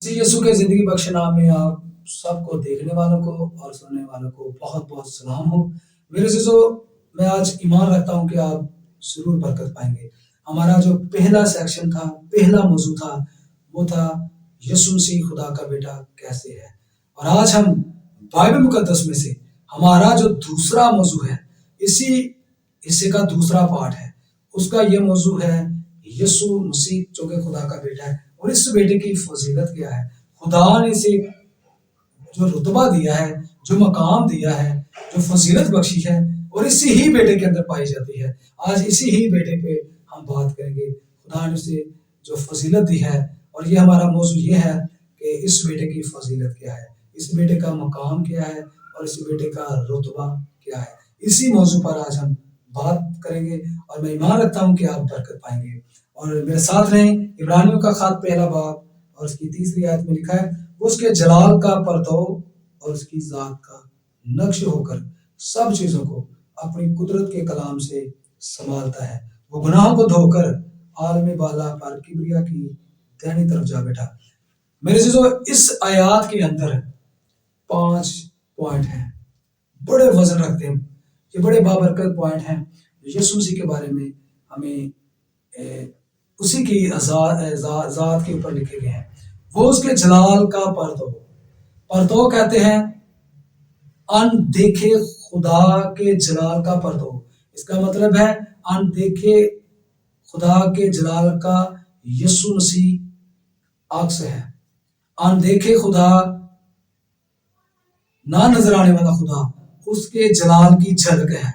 یسوع کے زندگی بخش نام میں آپ سب کو دیکھنے والوں کو اور سننے والوں کو بہت بہت سلام ہو۔ میرے عزیزو، میں آج ایمان رکھتا ہوں کہ آپ ضرور برکت پائیں گے۔ ہمارا جو پہلا سیکشن تھا، پہلا موضوع تھا، وہ تھا یسوع مسیح خدا کا بیٹا کیسے ہے۔ اور آج ہم بائبل مقدس میں سے ہمارا جو دوسرا موضوع ہے، اسی حصے کا دوسرا پارٹ ہے، اس کا یہ موضوع ہے یسوع مسیح جو کہ خدا کا بیٹا ہے، اور اس بیٹے کی فضیلت کیا ہے۔ خدا نے اسے جو رتبہ دیا ہے، جو مقام دیا ہے، جو فضیلت بخشی ہے، اور اسی ہی بیٹے کے اندر پائی جاتی ہے۔ آج اسی ہی بیٹے پہ ہم بات کریں گے۔ خدا نے اسے جو فضیلت دی ہے، اور یہ ہمارا موضوع یہ ہے کہ اس بیٹے کی فضیلت کیا ہے، اس بیٹے کا مقام کیا ہے، اور اس بیٹے کا رتبہ کیا ہے۔ اسی موضوع پر آج ہم بات کریں گے، اور میں ایمان رکھتا ہوں کہ آپ برکت پائیں گے۔ اور میرے ساتھ رہیں۔ عبرانیوں کا خط پہلا باب اور اس کی تیسری آیت میں لکھا ہے، وہ اس کے جلال کا پرتو اور اس کی ذات کا نقش ہو کر سب چیزوں کو اپنی قدرت کے کلام سے سنبھالتا ہے۔ وہ گناہوں کو دھو کر عالم بالا پر کبریا کی دائنی طرف جا بیٹھا۔ میرے عزیزو، اس آیات کے اندر 5 پوائنٹ ہیں، بڑے وزن رکھتے ہیں، یہ بڑے بابرکت پوائنٹ ہیں جو یسوع مسیح کے بارے میں ہمیں اسی کی ذات کے اوپر لکھے گئے ہیں۔ وہ اس کے جلال کا پرتو کہتے ہیں ان دیکھے خدا کے جلال کا پرتو۔ اس کا مطلب ہے ان دیکھے خدا کے جلال کا یسوع مسیح عکس ہے۔ ان دیکھے خدا، نہ نظر آنے والا خدا، اس کے جلال کی جھلک ہے۔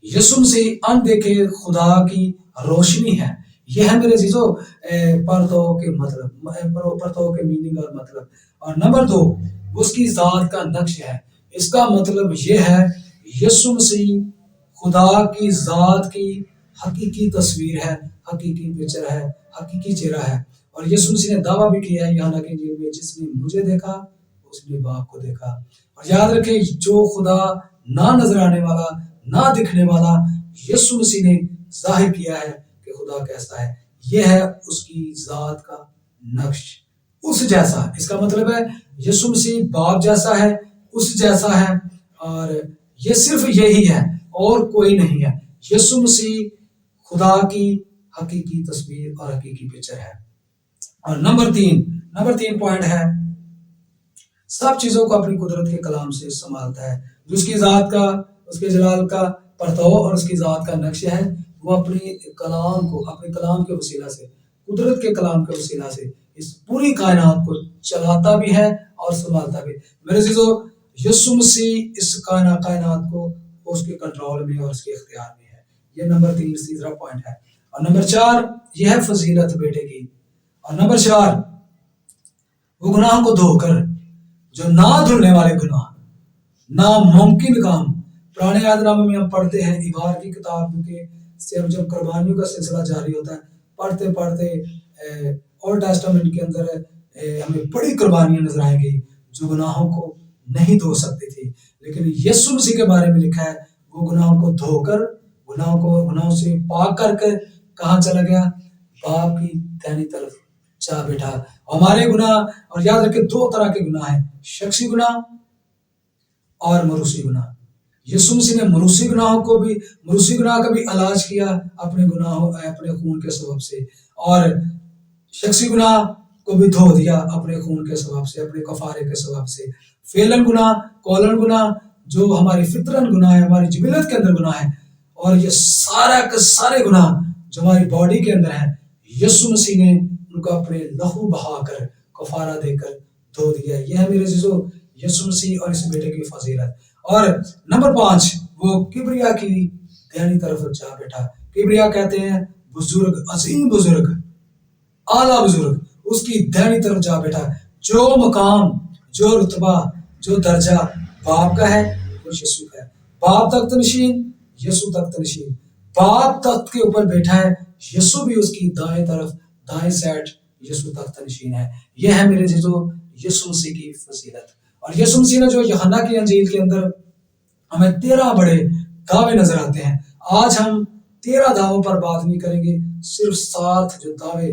یسوع مسیح ان دیکھے خدا کی روشنی ہے۔ یہ ہے میرے عزیزو پرتو کے مطلب، پرتو کے میننگ اور مطلب۔ اور نمبر 2، اس کی ذات کا نقش ہے۔ اس کا مطلب یہ ہے یسوع مسیح خدا کی ذات کی حقیقی تصویر ہے، حقیقی پکچر ہے، حقیقی چہرہ ہے۔ اور یسوع مسیح نے دعویٰ بھی کیا ہے یوحنا کی انجیل میں، جس نے مجھے دیکھا اس نے باپ کو دیکھا۔ اور یاد رکھیں، جو خدا نہ نظر آنے والا، نہ دکھنے والا، یسوع مسیح نے ظاہر کیا ہے کہ خدا کیسا ہے۔ یہ ہے اس کی ذات کا نقش، اس جیسا۔ اس کا مطلب ہے یسوع مسیح باپ جیسا ہے، اس جیسا ہے، اور یہ صرف یہی ہے اور کوئی نہیں ہے۔ یسوع مسیح خدا کی حقیقی تصویر اور حقیقی پکچر ہے۔ اور نمبر 3 پوائنٹ ہے، سب چیزوں کو اپنی قدرت کے کلام سے سنبھالتا ہے۔ جو اس کی ذات کا، اس کے جلال کا پرتو اور اس کی ذات کا نقش ہے، وہ اپنے کلام کو، اپنے کلام کے وسیلہ سے، قدرت کے کلام کے وسیلہ سے اس پوری کائنات کو چلاتا بھی ہے اور سنبھالتا بھی۔ میرے عزیزو، یسوع مسیح اس کائنات کو اس کے کنٹرول میں اور اس کے اختیار میں ہے۔ یہ نمبر 3 تیسرا پوائنٹ ہے۔ اور نمبر 4، یہ ہے فضیلت بیٹے کی۔ اور نمبر 4، وہ گناہ کو دھو کر، جو نہ دھلنے والے گناہ، ناممکن کام، پرانے عہد نامے میں ہم پڑھتے ہیں، ابار کی کتاب سے جب قربانیوں کا سلسلہ جاری ہوتا ہے، پڑھتے پڑھتے اولڈ ٹیسٹامنٹ کے اندر ہمیں بڑی قربانیاں نظر آئیں گی جو گناہوں کو نہیں دھو سکتی تھی، لیکن یسوع مسیح کے بارے میں لکھا ہے وہ گناہوں کو دھو کر، گناہوں سے پاک کر کے کہاں چلا گیا؟ باپ کی دائنی طرف جا بیٹھا۔ ہمارے گناہ، اور یاد رکھیں 2 طرح کے گناہ ہیں، شخصی گناہ اور موروثی گناہ۔ یسوع مسیح نے موروثی گناہ کا بھی علاج کیا اپنے خون کے سبب سے، اور شخصی گناہ کو بھی دھو دیا اپنے خون کے سبب سے، اپنے کفارے کے سبب سے۔ فعلاً گناہ، قولاً گناہ، جو ہماری فطرن گناہ ہے، ہماری جبلت کے اندر گناہ ہے، اور یہ سارے گناہ جو ہماری باڈی کے اندر ہیں، یسوع مسیح نے ان کو اپنے لہو بہا کر، کفارہ دے کر دھو دیا۔ یہ ہے میرے عزیزو یسوع مسیح اور اس بیٹے کی فضیلت۔ اور نمبر 5، وہ کبریا کی دائنی طرف جا بیٹھا۔ کبریا کہتے ہیں بزرگ، عظیم بزرگ، اعلیٰ بزرگ، اس کی دائنی طرف جا بیٹھا۔ جو مقام، جو رتبہ، جو درجہ باپ کا ہے وہ یسوع کا ہے۔ باپ تخت نشین، یسوع تخت نشین۔ باپ تخت کے اوپر بیٹھا ہے، یسوع بھی اس کی دائیں طرف، دائیں سائڈ یسوع تخت نشین ہے۔ یہ ہے میرے عزیزو یسوع مسیح کی فضیلت۔ اور یسوع مسیح نے جو یوحنا کی انجیل کے اندر ہمیں 13 بڑے دعوے نظر آتے ہیں، آج ہم 13 دعووں پر بات نہیں کریں گے، صرف 7 جو دعوے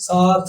7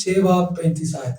6:35।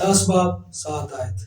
10:7।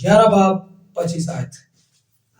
11:25।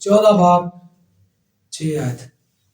14:6।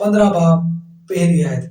15:1।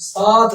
7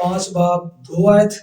5:2।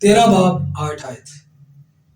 13:8।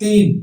3,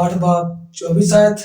8:24।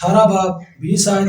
18:20।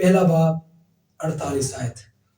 1:48।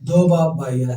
2:22।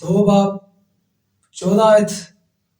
2:14।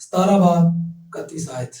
17:31।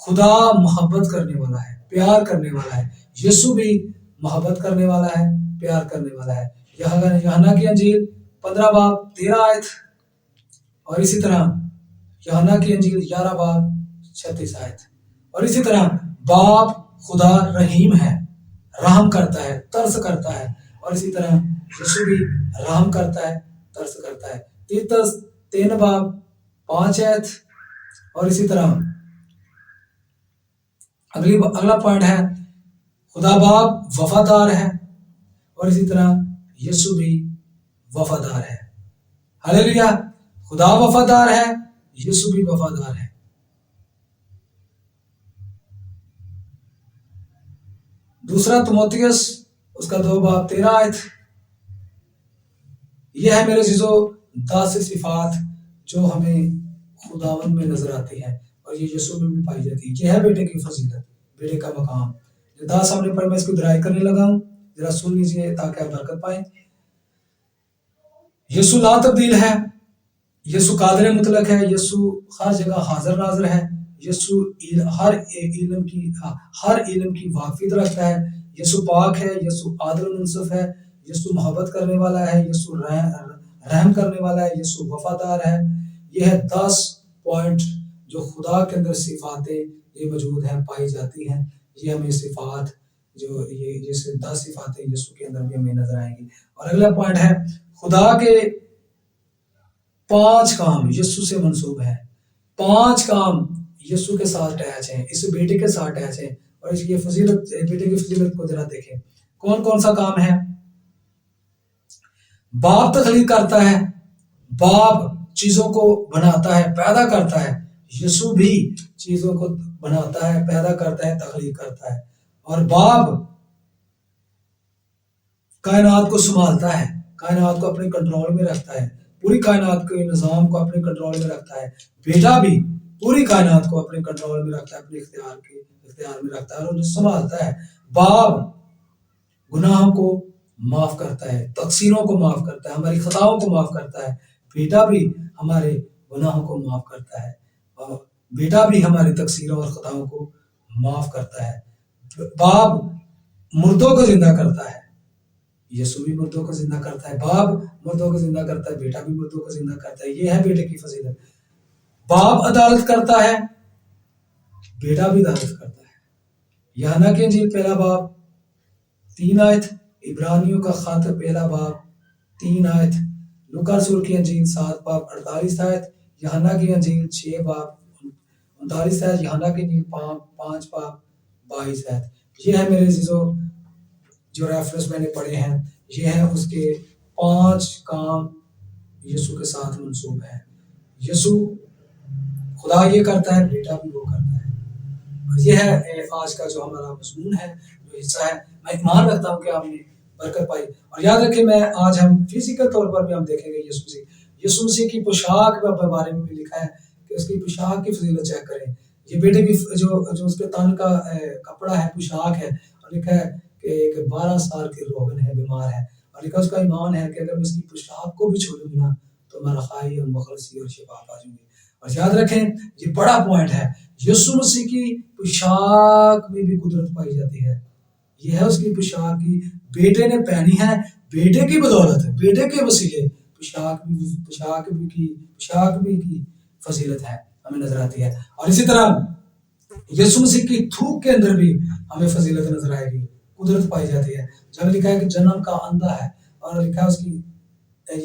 خدا محبت کرنے والا ہے، پیار کرنے والا ہے، یسوع بھی محبت کرنے والا ہے، پیار کرنے والا ہے۔ یوحنا کی انجیل 15 باب 13 آیت، اور اسی طرح یوحنا کی انجیل 11 باب 36 آیت، اور اسی طرح باپ خدا رحیم ہے، رحم کرتا ہے، ترس کرتا ہے، اور اسی طرح یسوع بھی رحم کرتا ہے، ترس کرتا ہے۔ تیتس 3 باب 5 آیت، اور اسی طرح اگلا پوائنٹ ہے خدا باپ وفادار ہے، اور اسی طرح یسوع بھی وفادار ہے۔ ہلیلویا! خدا وفادار ہے، یسوع بھی وفادار ہے۔ دوسرا تموتھیوس اس کا 2 باب 13 آیت، یہ ہے میرے عزیزو 10 صفات جو ہمیں خداوند میں نظر آتی ہیں، اور یہ یسوع میں بھی پائی جاتی ہے۔ یہ ہے بیٹے کی فضیلت، بیٹے کا مقام۔ 10 ہم نے پڑھ، میں اس کو درائی کرنے لگا ہوں، ذرا سن لیجئے تاکہ آپ برکت پائیں۔ یسوع لا تبدیل ہے، یسوع قادر مطلق ہے، یسوع ہر جگہ حاضر ناظر ہے، یسوع ہر علم کی واقفیت رکھتا ہے، یسوع پاک ہے، یسوع عادل و منصف ہے، یسوع محبت کرنے والا ہے، یسوع رحم کرنے والا ہے، یسوع وفادار ہے۔ یہ ہے 10 پوائنٹ جو خدا کے اندر صفاتیں یہ موجود ہیں، پائی جاتی ہیں۔ یہ ہمیں صفات جو یہ 10 صفاتیں یسوع کے اندر بھی ہمیں نظر آئیں گی۔ اور اگلا پوائنٹ ہے خدا کے 5 کام یسوع سے منسوب ہیں، 5 کام یسوع کے ساتھ اٹیچ ہیں، اس بیٹے کے ساتھ اٹیچ ہیں۔ اور اس کی فضیلت، بیٹے کی فضیلت کو ذرا دیکھیں کون کون سا کام ہے۔ باپ تخلیق کرتا ہے، باپ چیزوں کو بناتا ہے، پیدا کرتا ہے، یسوع بھی چیزوں کو بناتا ہے، پیدا کرتا ہے، تخلیق کرتا ہے۔ اور باپ کائنات کو سنبھالتا ہے، کائنات کو اپنے کنٹرول میں رکھتا ہے، پوری کائنات کے نظام کو اپنے کنٹرول میں رکھتا ہے۔ بیٹا بھی پوری کائنات کو اپنے کنٹرول میں رکھتا ہے، اپنے اختیار میں رکھتا ہے اور انہیں سنبھالتا ہے۔ باپ گناہوں کو معاف کرتا ہے، تقصیروں کو معاف کرتا ہے، ہماری خطاؤں کو معاف کرتا ہے۔ بیٹا بھی ہمارے گناہوں کو معاف کرتا ہے، اور بیٹا بھی ہماری تقصیروں اور خطاؤں کو معاف کرتا ہے۔ باپ مردوں کو زندہ کرتا ہے، یسوع بھی مردوں کو زندہ کرتا ہے، باپ مردوں کو زندہ کرتا ہے، بیٹا بھی مردوں کو زندہ کرتا ہے۔ یہ ہے بیٹے کی فضیلت۔ باپ عدالت کرتا ہے، بیٹا بھی عدالت کرتا ہے۔ یوحنا کی انجیل 1 باب 3 آیت، عبرانیوں کا خط 1 باب 3 آیت، لوکا رسول کی انجیل 7 باب 48 آیت، یوحنا کی انجیل 6 باب 39 آیت، یوحنا کی انجیل 5 باب 22 آیت۔ یہ ہے میرے عزیزو جو ریفرنس میں نے پڑھے ہیں، یہ ہے اس کے 5 کام یسوع کے ساتھ منسوب ہے۔ یسوع خدا یہ کرتا ہے، بیٹا بھی وہ کرتا ہے۔ اور یہ ہے آج کا جو ہمارا مضمون ہے، جو حصہ ہے۔ میں ایمان رکھتا ہوں کہ آپ نے برکت پائی۔ اور یاد رکھیں، آج ہم فزیکل طور پر بھی ہم دیکھیں گے یسوع مسیح کی پوشاک کے بارے میں بھی لکھا ہے کہ اس کی پوشاک کی فضیلت چیک کریں۔ یہ بیٹے کی جو اس کے تن کا کپڑا ہے، پوشاک ہے، اور لکھا ہے کہ ایک 12 سال کے روغن ہے، بیمار ہے، اور لکھا اس کا ایمان ہے کہ اگر میں اس کی پوشاک کو بھی چھوڑوں گا تو میں رخائی اور مخلصی اور شفا پا جاؤں گی۔ اور یاد رکھیں، یہ بڑا پوائنٹ ہے، یسوع مسیح کی پوشاک میں بھی قدرت پائی جاتی ہے۔ یہ ہے اس کی پوشاک کی بیٹے نے پہنی ہے، بیٹے کی بدولت، بیٹے کے وسیلے پوشاک بھی کی فضیلت ہے، ہمیں نظر آتی ہے۔ اور اسی طرح یسوع مسیح کی تھوک کے اندر بھی ہمیں فضیلت نظر آئے گی، قدرت پائی جاتی ہے۔ جب لکھا ہے کہ جنم کا اندھا ہے، اور لکھا ہے اس کی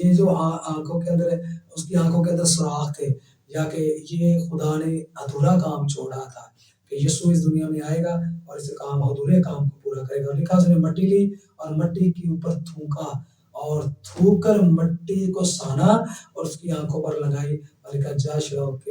یہ جو آنکھوں کے اندر ہے، اس کی آنکھوں کے اندر سوراخ تھے، یا کہ یہ خدا نے ادھورا کام چھوڑا تھا کہ یسوع اس دنیا میں آئے گا اور اس ادھورے کام کو پورا کرے گا۔ اور لکھا اس نے مٹی لی اور مٹی کے اوپر تھوکا، اور تھوک کر مٹی کو سانا اور اس کی آنکھوں پر لگائی، اور لکھا جا شلوک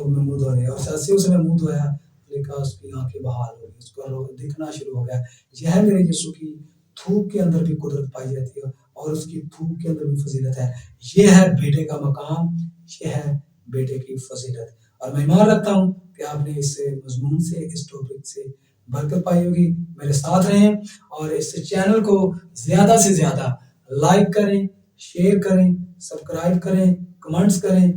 میں منہ دھونے، اور جیسے اس نے منہ دھویا، لکھا اس کی آنکھیں بحال ہو گئی، اس کو دکھنا شروع ہو گیا۔ یہ ہے میرے یسوع کی تھوک کے اندر بھی قدرت پائی جاتی ہے، اور اس کی تھوک کے اندر بھی فضیلت ہے۔ یہ ہے بیٹے کا مقام، یہ ہے بیٹے کی فضیلت۔ اور میں ایمان رکھتا ہوں کہ آپ نے اس مضمون سے، اس ٹاپک سے برکت پائی ہوگی۔ میرے ساتھ رہیں اور اس چینل کو زیادہ سے زیادہ لائک کریں، شیئر کریں، سبسکرائب کریں، کمنٹس کریں۔